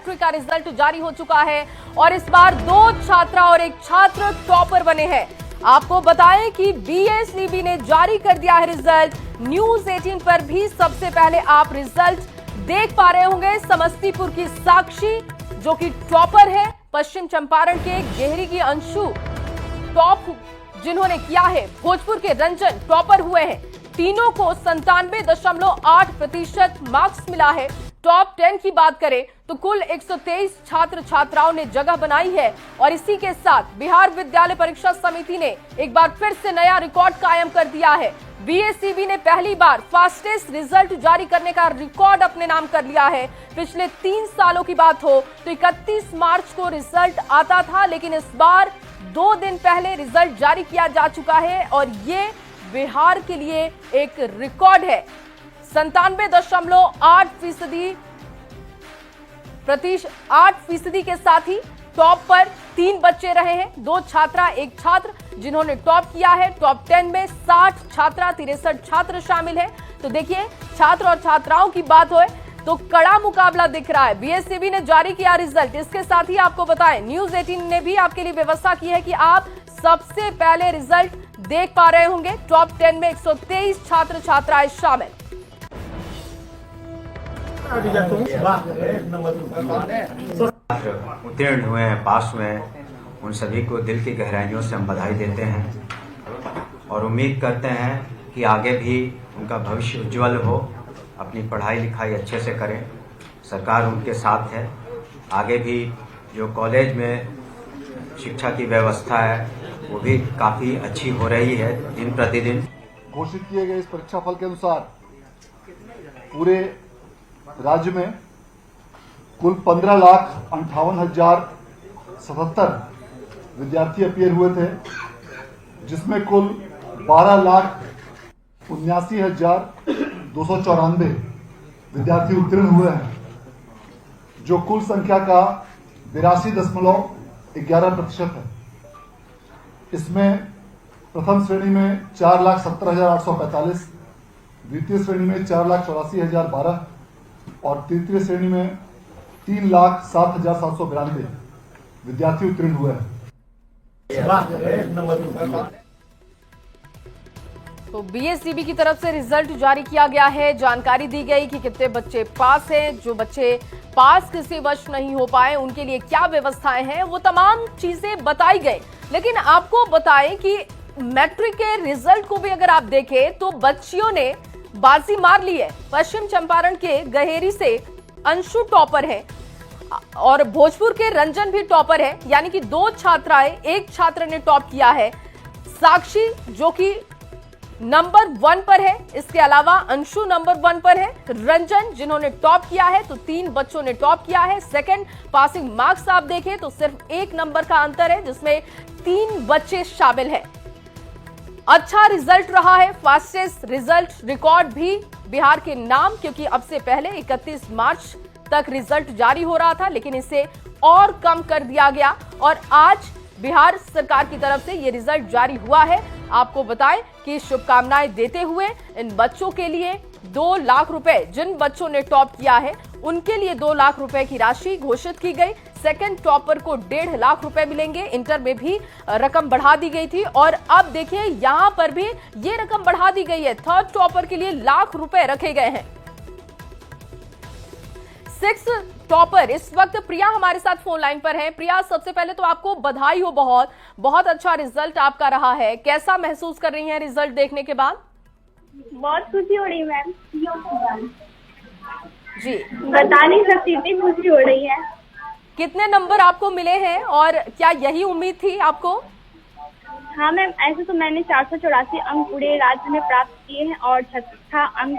Matric का result जारी हो चुका है और इस बार 2 छात्रा और 1 छात्र टॉपर बने हैं। आपको बताएं कि बीएसईबी ने जारी कर दिया है रिजल्ट। न्यूज 18 पर भी सबसे पहले आप रिजल्ट देख पा रहे होंगे। समस्तीपुर की साक्षी जो कि टॉपर है, पश्चिम चंपारण के गेहरी की अंशु टॉप जिन्होंने किया है, भोजपुर के रंजन टॉपर हुए हैं। तीनों को 97.8% मार्क्स मिला है। टॉप 10 की बात करें तो कुल 123 छात्र छात्राओं ने जगह बनाई है और इसी के साथ बिहार विद्यालय परीक्षा समिति ने एक बार फिर से नया रिकॉर्ड कायम कर दिया है। बीएसईबी ने पहली बार फास्टेस्ट रिजल्ट जारी करने का रिकॉर्ड अपने नाम कर लिया है। पिछले 3 सालों की बात हो तो 31 मार्च को रिजल्ट आता था, लेकिन इस बार 2 दिन पहले रिजल्ट जारी किया जा चुका है और ये बिहार के लिए एक रिकॉर्ड है। 97.8% के साथ ही टॉप पर 3 बच्चे रहे हैं, 2 छात्रा 1 छात्र जिन्होंने टॉप किया है। टॉप 10 में 60 छात्रा 63 छात्र शामिल है। तो देखिए, छात्र और छात्राओं की बात हो तो कड़ा मुकाबला दिख रहा है। बीएसईबी ने जारी किया रिजल्ट। इसके साथ ही आपको बताएं, न्यूज 18 ने भी आपके लिए व्यवस्था की है कि आप सबसे पहले रिजल्ट देख पा रहे होंगे। टॉप 10 में 123 छात्र छात्राएं शामिल। उत्तीर्ण हुए हैं, पास हुए हैं, उन सभी को दिल की गहराइयों से हम बधाई देते हैं और उम्मीद करते हैं कि आगे भी उनका भविष्य उज्जवल हो, अपनी पढ़ाई लिखाई अच्छे से करें। सरकार उनके साथ है। आगे भी जो कॉलेज में शिक्षा की व्यवस्था है वो भी काफ़ी अच्छी हो रही है दिन प्रतिदिन। घोषित किए गए इस परीक्षा फल के अनुसार पूरे राज्य में कुल 15,58,077 विद्यार्थी अपीयर हुए थे, जिसमें कुल 12,79,294 विद्यार्थी उत्तीर्ण हुए हैं, जो कुल संख्या का 82.11% है। इसमें प्रथम श्रेणी में 4,70,845, द्वितीय श्रेणी में 4,84,012 और तृतीय श्रेणी में 3,07,792 विद्यार्थी उत्तीर्ण हुए हैं। तो बीएसईबी की तरफ से रिजल्ट जारी किया गया है। जानकारी दी गई कि कितने बच्चे पास हैं, जो बच्चे पास किसी वश नहीं हो पाए उनके लिए क्या व्यवस्थाएं हैं, वो तमाम चीजें बताई गई। लेकिन आपको बताएं कि मैट्रिक के रिजल्ट को भी अगर आप देखें तो बच्चियों ने बाजी मार ली है। पश्चिम चंपारण के गहेरी से अंशु टॉपर है और भोजपुर के रंजन भी टॉपर है, यानी कि 2 छात्राएं 1 छात्र ने टॉप किया है। साक्षी जो कि नंबर 1 पर है, इसके अलावा अंशु नंबर 1 पर है। रंजन जिन्होंने टॉप किया है, तो 3 बच्चों ने टॉप किया है। सेकंड पासिंग मार्क्स आप देखें तो सिर्फ 1 नंबर का अंतर है, जिसमें 3 बच्चे शामिल हैं। अच्छा रिजल्ट रहा है, फास्टेस्ट रिजल्ट रिकॉर्ड भी बिहार के नाम, क्योंकि अब से पहले 31 मार्च तक रिजल्ट जारी हो रहा था, लेकिन इसे और कम कर दिया गया और आज बिहार सरकार की तरफ से ये रिजल्ट जारी हुआ है। आपको बताएं कि शुभकामनाएं देते हुए इन बच्चों के लिए 2 लाख रुपए, जिन बच्चों ने टॉप किया है उनके लिए 2 लाख रुपए की राशि घोषित की गई। सेकंड टॉपर को 1.5 लाख रुपए मिलेंगे। इंटर में भी रकम बढ़ा दी गई थी और अब देखिए यहां पर भी ये रकम बढ़ा दी गई है। थर्ड टॉपर के लिए लाख रुपए रखे गए हैं। 6 टॉपर इस वक्त प्रिया हमारे साथ फोन लाइन पर है। प्रिया, सबसे पहले तो आपको बधाई हो, बहुत बहुत अच्छा रिजल्ट आपका रहा है। कैसा महसूस कर रही हैं रिजल्ट देखने के बाद? बहुत खुशी हो रही है मैम जी, बता नहीं सकती, इतनी खुशी हो रही है। कितने नंबर आपको मिले हैं और क्या यही उम्मीद थी आपको? हाँ मैम, ऐसे तो मैंने 484 अंक पूरे राज्य में प्राप्त किए हैं और 6ठा अंक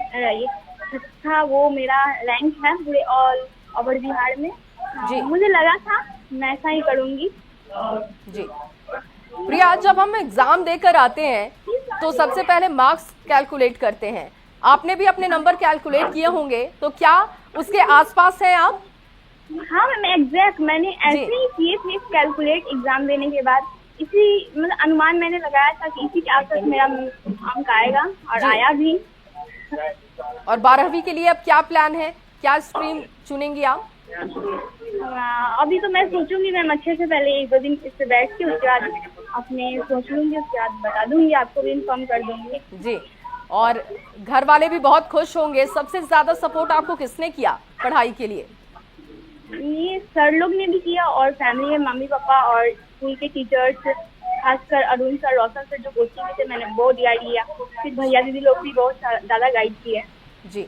छठा वो मेरा रैंक है पूरे ऑल ओवर बिहार में। जी, मुझे लगा था मैं ऐसा ही करूंगी। जी प्रिया, जब हम एग्जाम देकर आते हैं तो सबसे पहले मार्क्स कैलकुलेट करते हैं। आपने भी अपने नंबर कैलकुलेट किए होंगे, तो क्या उसके आसपास हैं आप? हाँ मैम, एग्जैक्ट मैंने ऐसे ही किए थे कैलकुलेट एग्जाम देने के बाद। इसी मतलब अनुमान मैंने लगाया था कि इसी के आसपास मेरा अंक आएगा और आया भी। और 12वीं के लिए अब क्या प्लान है, क्या स्ट्रीम चुनेंगी आप? अभी तो मैं सोचूंगी मैम, अच्छे से पहले 1-2 दिन इस पे बैठ के उसके बाद अपने सोच लूंगी, उसके बाद बता दूंगी, आपको भी इन्फॉर्म कर दूंगी। जी, और घर वाले भी बहुत खुश होंगे। सबसे ज्यादा सपोर्ट आपको किसने किया पढ़ाई के लिए? ये सर लोग ने भी किया और फैमिली में मम्मी पापा और स्कूल के टीचर्स, खासकर अरुण सर, रोशन सर जो कोचिंग में थे, मैंने बहुत गाइड किया। फिर भैया दीदी लोग भी बहुत ज्यादा गाइड किए जी,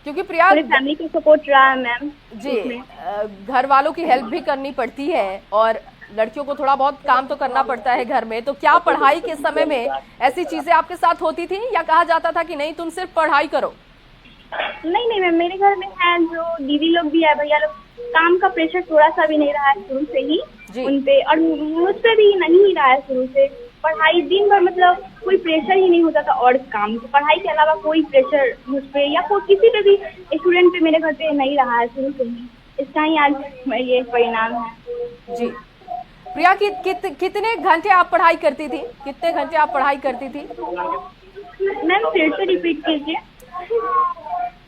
क्योंकि प्रिया पूरी फैमिली का सपोर्ट रहा है मैम जी, घर वालों की हेल्प भी करनी पड़ती है और लड़कियों को थोड़ा बहुत काम तो करना पड़ता है घर में। तो क्या पढ़ाई के समय में ऐसी चीजें आपके साथ होती थी या कहा जाता था कि नहीं तुम सिर्फ पढ़ाई करो? नहीं मैम, मेरे घर में है जो दीदी लोग भी है, भैया लोग, काम का प्रेशर थोड़ा सा भी नहीं रहा है शुरू से ही उन पे, और मुझ पे भी नहीं ही रहा है शुरू से। पढ़ाई दिन भर मतलब कोई प्रेशर ही नहीं होता था, और काम पढ़ाई के अलावा कोई प्रेशर मुझ पे या कोई किसी पे भी स्टूडेंट पे मेरे घर पे नहीं रहा है शुरू से ही। इसका ही आज ये परिणाम है। जी प्रिया, कितने घंटे आप पढ़ाई करती थी? कितने घंटे आप पढ़ाई करती थी? मैम फिर से रिपीट कीजिए।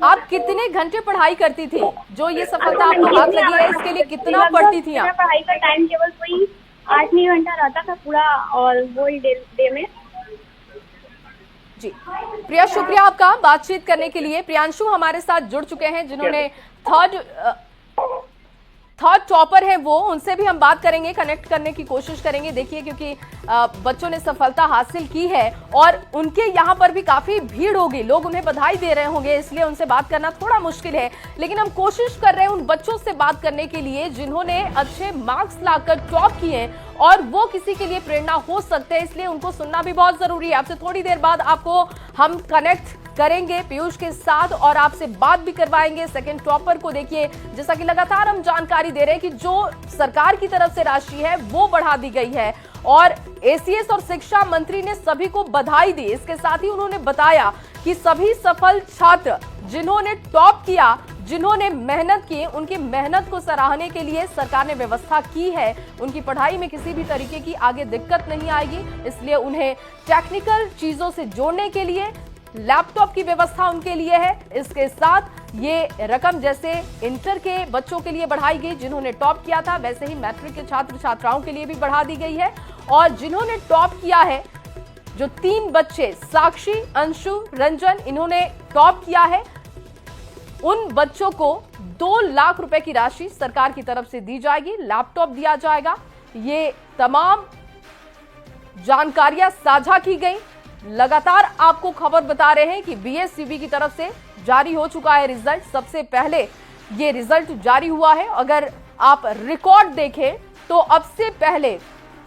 आप कितने घंटे पढ़ाई करती थी? जो ये सफलता आपको हाथ लगी है इसके लिए कितना पढ़ती थी आप? पढ़ाई का टाइम केवल कोई 8-9 घंटा रहता था पूरा, और वही डे में। जी प्रिया, शुक्रिया आपका बातचीत करने के लिए। प्रियांशु हमारे साथ जुड़ चुके हैं जिन्होंने थर्ड टॉपर है वो, उनसे भी हम बात करेंगे, कनेक्ट करने की कोशिश करेंगे। देखिए क्योंकि बच्चों ने सफलता हासिल की है और उनके यहाँ पर भी काफी भीड़ होगी, लोग उन्हें बधाई दे रहे होंगे, इसलिए उनसे बात करना थोड़ा मुश्किल है। लेकिन हम कोशिश कर रहे हैं उन बच्चों से बात करने के लिए जिन्होंने अच्छे मार्क्स लाकर टॉप किए हैं और वो किसी के लिए प्रेरणा हो सकते हैं, इसलिए उनको सुनना भी बहुत जरूरी है। आपसे थोड़ी देर बाद आपको हम कनेक्ट करेंगे पीयूष के साथ और आपसे बात भी करवाएंगे सेकंड टॉपर को। देखिए जैसा कि लगातार हम जानकारी दे रहे हैं कि जो सरकार की तरफ से राशि है वो बढ़ा दी गई है और एसीएस और शिक्षा मंत्री ने सभी को बधाई दी। इसके साथ ही उन्होंने बताया कि सभी सफल छात्र जिन्होंने टॉप किया, जिन्होंने मेहनत की, उनकी मेहनत को सराहने के लिए सरकार ने व्यवस्था की है। उनकी पढ़ाई में किसी भी तरीके की आगे दिक्कत नहीं आएगी, इसलिए उन्हें टेक्निकल चीजों से जोड़ने के लिए लैपटॉप की व्यवस्था उनके लिए है। इसके साथ ये रकम जैसे इंटर के बच्चों के लिए बढ़ाई गई जिन्होंने टॉप किया था, वैसे ही मैट्रिक के छात्र छात्राओं के लिए भी बढ़ा दी गई है। और जिन्होंने टॉप किया है, जो 3 बच्चे साक्षी, अंशु, रंजन, इन्होंने टॉप किया है, उन बच्चों को 2 लाख रुपए की राशि सरकार की तरफ से दी जाएगी, लैपटॉप दिया जाएगा। ये तमाम जानकारियां साझा की गई। लगातार आपको खबर बता रहे हैं कि बीएससीबी की तरफ से जारी हो चुका है रिजल्ट। सबसे पहले ये रिजल्ट जारी हुआ है। अगर आप रिकॉर्ड देखें तो अब से पहले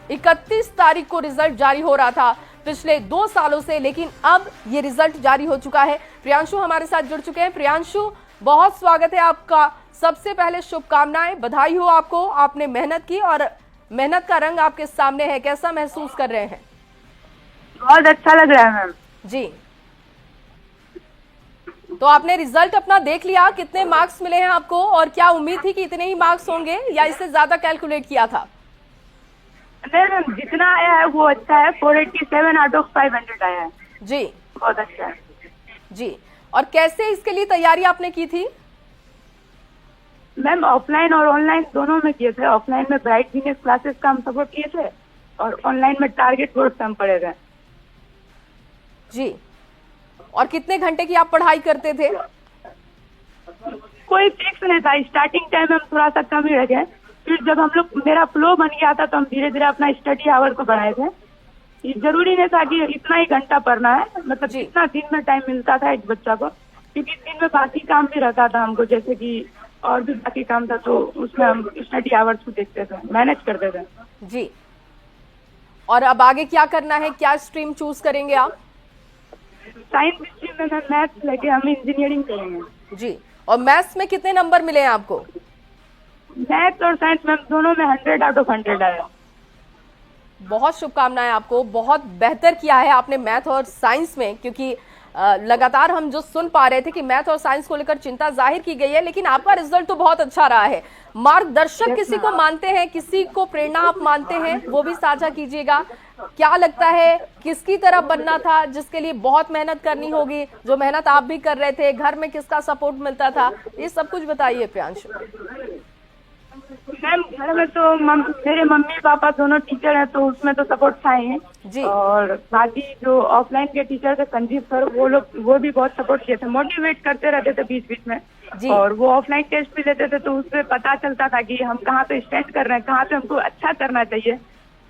31 तारीख को रिजल्ट जारी हो रहा था पिछले 2 सालों से, लेकिन अब ये रिजल्ट जारी हो चुका है। प्रियांशु हमारे साथ जुड़ चुके हैं। प्रियांशु, बहुत स्वागत है आपका। सबसे पहले शुभकामनाएं, बधाई हो आपको, आपने मेहनत की और मेहनत का रंग आपके सामने है। कैसा महसूस कर रहे हैं? बहुत अच्छा लग रहा है मैम जी। तो आपने रिजल्ट अपना देख लिया, कितने मार्क्स मिले हैं आपको और क्या उम्मीद थी कि इतने ही मार्क्स होंगे या इससे ज्यादा कैलकुलेट किया था? नहीं मैम, जितना आया है वो अच्छा है। 487 आउट ऑफ 500 आया है जी, बहुत अच्छा है जी। और कैसे इसके लिए तैयारी आपने की थी? मैम ऑफलाइन और ऑनलाइन दोनों में किए थे। ऑफलाइन में ब्राइट जीनियस क्लासेस का हम सपोर्ट किए थे और ऑनलाइन में टारगेट कोर्स हम पढ़े थे जी। और कितने घंटे की आप पढ़ाई करते थे? कोई फिक्स नहीं था। स्टार्टिंग टाइम में हम थोड़ा सा कम ही रखे, फिर जब हम लोग मेरा फ्लो बन गया था तो हम धीरे धीरे अपना स्टडी आवर को बढ़ाए थे। ये जरूरी नहीं था कि इतना ही घंटा पढ़ना है, मतलब जितना दिन में टाइम मिलता था एक बच्चा को, क्योंकि दिन में बाकी काम भी रहता था हमको, जैसे कि और भी बाकी काम था, तो उसमें हम स्टडी आवर्स को देखते थे, मैनेज करते थे जी। और अब आगे क्या करना है, क्या स्ट्रीम चूज करेंगे आप? साइंस स्ट्रीम में मैथ्स लेके हम इंजीनियरिंग करेंगे जी। और मैथ्स में कितने नंबर मिले हैं आपको? मैथ्स और साइंस में दोनों में 100 आउट ऑफ 100 आया। बहुत शुभकामनाएं आपको, बहुत बेहतर किया है आपने मैथ और साइंस में, क्योंकि लगातार हम जो सुन पा रहे थे कि मैथ और साइंस को लेकर चिंता जाहिर की गई है, लेकिन आपका रिजल्ट तो बहुत अच्छा रहा है। मार्गदर्शक किसी को मानते हैं, किसी को प्रेरणा आप मानते हैं, वो भी साझा कीजिएगा। क्या लगता है किसकी तरह बनना था जिसके लिए बहुत मेहनत करनी होगी, जो मेहनत आप भी कर रहे थे, घर में किसका सपोर्ट मिलता था, ये सब कुछ बताइए प्रियांशु। मैम घर में तो मेरे मम्मी पापा दोनों टीचर हैं, तो उसमें तो सपोर्ट था ही जी। और बाकी जो ऑफलाइन के टीचर थे संजीव सर, वो भी बहुत सपोर्ट किए थे, मोटिवेट करते रहते थे बीच बीच में जी। और वो ऑफलाइन टेस्ट भी लेते थे, तो उससे पता चलता था कि हम कहाँ पे स्टैंड कर रहे हैं, कहाँ पे हमको अच्छा करना चाहिए।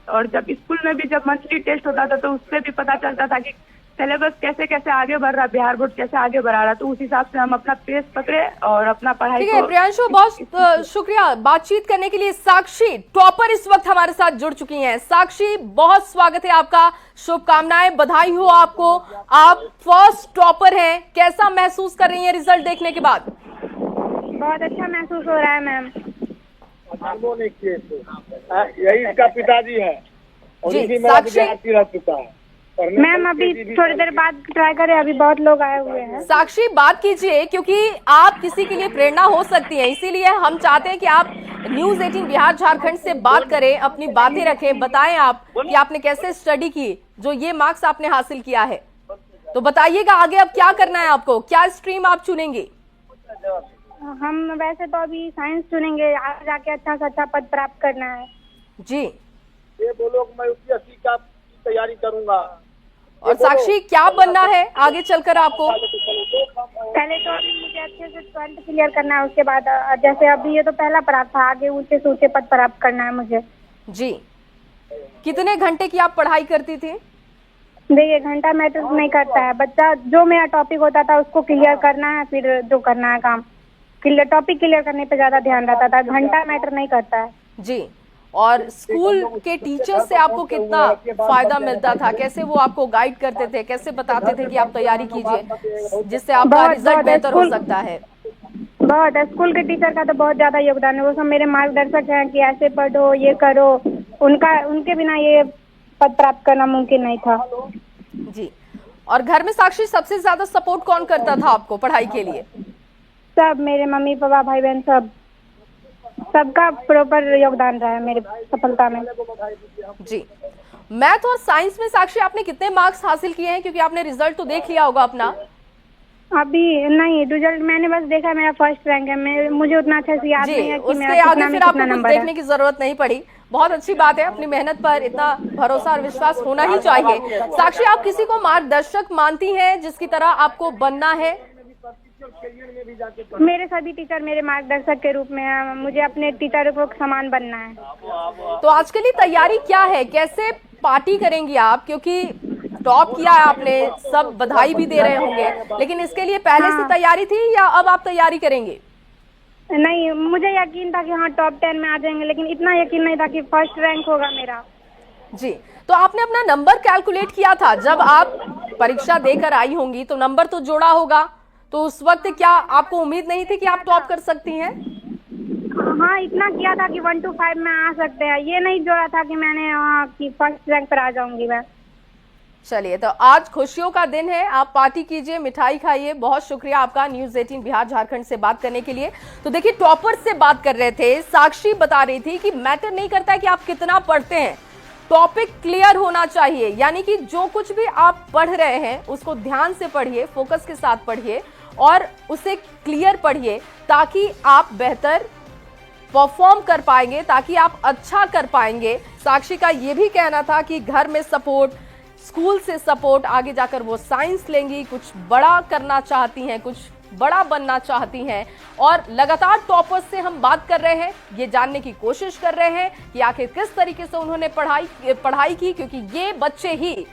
और जब स्कूल में भी जब मंथली टेस्ट होता था तो उससे भी पता चलता था कि सिलेबस कैसे कैसे आगे बढ़ रहा है, बिहार बोर्ड कैसे आगे बढ़ा रहा है, तो उस हिसाब से हम अपना पेस पकड़े और अपना पढ़ाई। ठीक है प्रियांशु, बहुत शुक्रिया बातचीत करने के लिए। साक्षी टॉपर इस वक्त हमारे साथ जुड़ चुकी हैं। साक्षी, बहुत स्वागत है आपका, शुभकामनाएं, बधाई हो आपको, आप फर्स्ट टॉपर हैं। कैसा महसूस कर रही हैं रिजल्ट देखने के बाद? बहुत अच्छा महसूस हो रहा है मैम। यही इसका पिताजी है और जी, इसी मेरा साक्षी। विद्यार्थी रह चुका है। मैम अभी थोड़ी देर बाद ट्राई करें, अभी बहुत लोग आए हुए हैं। साक्षी बात कीजिए, क्योंकि आप किसी के लिए प्रेरणा हो सकती हैं, इसीलिए हम चाहते हैं कि आप न्यूज़ 18 बिहार झारखंड से बात करें, अपनी बातें रखें, बताएं आप कि आपने कैसे स्टडी की, जो ये मार्क्स आपने हासिल किया है। तो बताइएगा आगे अब क्या करना है आपको, क्या स्ट्रीम आप चुनेंगे? हम वैसे तो अभी साइंस चुनेंगे, आगे जाके अच्छा से अच्छा पद प्राप्त करना है। जी। ये बोलो कि मैं यूपीएससी का तैयारी करूंगा। और साक्षी क्या बनना है आगे चलकर आपको? पहले तो अभी मुझे अच्छे से 12th क्लियर करना है, उसके बाद जैसे अभी ये तो पहला प्राप्त था, आगे ऊंचे से ऊंचे पद प्राप्त करना है मुझे। जी। कितने घंटे की आप पढ़ाई करती थी? देखिए घंटा मैटर नहीं करता है, बच्चा जो मेरा टॉपिक होता था उसको क्लियर करना है, फिर जो करना है काम टॉपिक क्लियर करने पे ज्यादा ध्यान रहता था, घंटा मैटर नहीं करता है। जी। और स्कूल के टीचर से आपको कितना फायदा मिलता था, कैसे वो आपको गाइड करते थे, कैसे बताते थे कि आप तैयारी कीजिए जिससे आपका रिजल्ट बेहतर हो सकता है? बहुत, स्कूल के टीचर का तो बहुत ज्यादा योगदान है, वो सब मेरे मार्गदर्शक हैं कि ऐसे पढ़ो, ये करो, उनके बिना ये पद प्राप्त करना मुमकिन नहीं था। जी। और घर में साक्षी सबसे ज्यादा सपोर्ट कौन करता था आपको पढ़ाई के लिए? सब, मेरे मम्मी पापा भाई बहन सबका प्रॉपर योगदान रहा है मेरे सफलता में। जी। मैथ और साइंस में साक्षी आपने कितने मार्क्स हासिल किए हैं, क्योंकि आपने रिजल्ट तो देख लिया होगा अपना? अभी नहीं, रिजल्ट मैंने बस देखा, मेरा फर्स्ट रैंक है, मुझे उतना अच्छे से याद नहीं है कि उसके आगे फिर आपको कुछ देखने की जरूरत नहीं पड़ी। बहुत अच्छी बात है, अपनी मेहनत पर इतना भरोसा और विश्वास होना ही चाहिए। साक्षी, आप किसी को मार्गदर्शक मानती हैं जिसकी तरह आपको बनना है? मेरे सभी टीचर मेरे मार्गदर्शक के रूप में हैं, मुझे अपने टीचरों को समान बनना है। तो आज के लिए तैयारी क्या है, कैसे पार्टी करेंगी आप, क्योंकि टॉप किया है आपने, सब बधाई भी दे रहे होंगे, लेकिन इसके लिए पहले से तैयारी थी या अब आप तैयारी करेंगे? नहीं, मुझे यकीन था कि हाँ टॉप 10 में आ जाएंगे, लेकिन इतना यकीन नहीं था कि फर्स्ट रैंक होगा मेरा। जी। तो आपने अपना नंबर कैलकुलेट किया था जब आप परीक्षा देकर आई होंगी, तो नंबर तो जोड़ा होगा, तो उस वक्त क्या आपको उम्मीद नहीं थी कि आप टॉप कर सकती हैं? हाँ, इतना किया था कि 1 to 5 में आ सकते हैं, ये नहीं जोड़ा था कि मैंने कि फर्स्ट रैंक पर आ जाऊंगी मैं। चलिए, तो आज खुशियों का दिन है, आप पार्टी कीजिए, मिठाई खाइए। बहुत शुक्रिया आपका न्यूज़ 18 बिहार झारखंड से बात करने के लिए। तो देखिए, टॉपर से बात कर रहे थे, साक्षी बता रही थी कि मैटर नहीं करता है कि आप कितना पढ़ते हैं, टॉपिक क्लियर होना चाहिए, यानी कि जो कुछ भी आप पढ़ रहे हैं उसको ध्यान से पढ़िए, फोकस के साथ पढ़िए और उसे क्लियर पढ़िए, ताकि आप बेहतर परफॉर्म कर पाएंगे, ताकि आप अच्छा कर पाएंगे। साक्षी का ये भी कहना था कि घर में सपोर्ट, स्कूल से सपोर्ट, आगे जाकर वो साइंस लेंगी, कुछ बड़ा करना चाहती हैं, कुछ बड़ा बनना चाहती हैं। और लगातार टॉपर्स से हम बात कर रहे हैं, ये जानने की कोशिश कर रहे हैं कि आखिर किस तरीके से उन्होंने पढ़ाई की, क्योंकि ये बच्चे ही